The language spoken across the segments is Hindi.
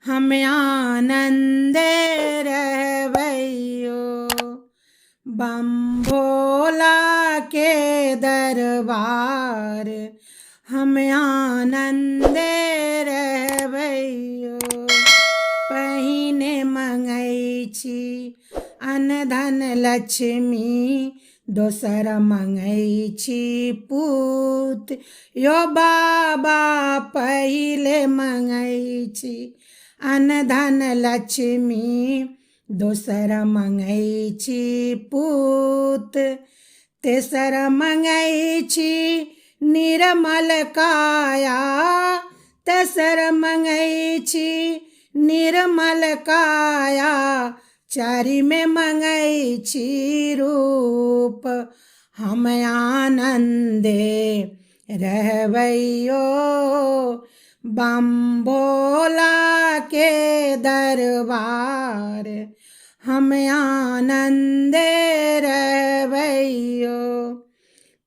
हम आनंदे रहवैयो। बम भोला के दरबार हम आनंदे रहवैयो। पहिने मंगै छी अनधन लक्ष्मी, दोसर मंगै छी पूत यो बाबा। पहिले मंगै छी अनधन लक्ष्मी, दोसर मंगै छी पूत। तेसर मंगै छी निर्मल काया, तेसर मंगै छी निर्मल काया। चारि में मंगै छी रूप हम आनंदे रहवैयो। बम भोला के दरबार हम आनंदे रहवैयो।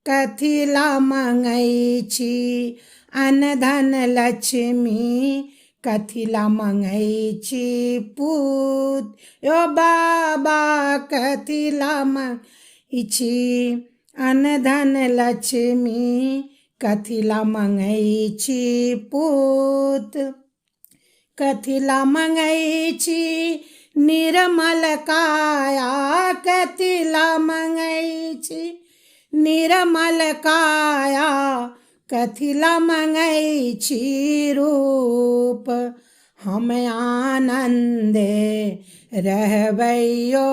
कथिला मंगै छी अनधन लक्ष्मी, कथिला मंगै छी पूत यो बाबा। कथिला मंगै छी अनधन लक्ष्मी, कथिला मंगै छी पूत। कथिला मंगै छी निर्मल काया, कथिला मंगै छी निर्मल काया। कथिला मंगै छी रूप हम आनंदे रहवैयो।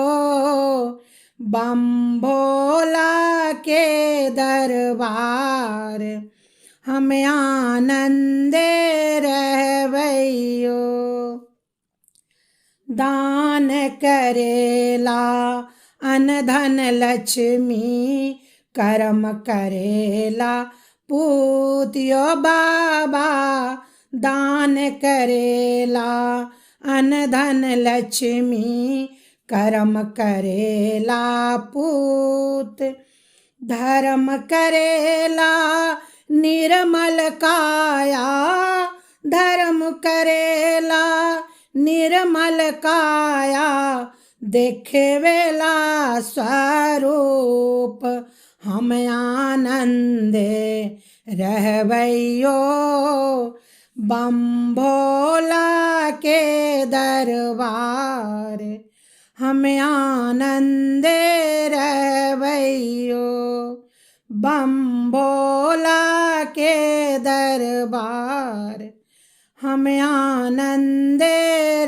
बम भोला के दरबार हम आनंदे रहवैयो। दान करेला अनधन लक्ष्मी, कर्म करेला पूत यो बाबा। दान करेला अनधन लक्ष्मी, कर्म करेला पूत। धर्म करेला निर्मल काया, धर्म करेला निर्मल काया। देखेवेला स्वरूप हम आनंदे रहवैयो। बम भोला के दरबार हम आनंदे रहवैयो। बम भोला के दरबार हम आनंदे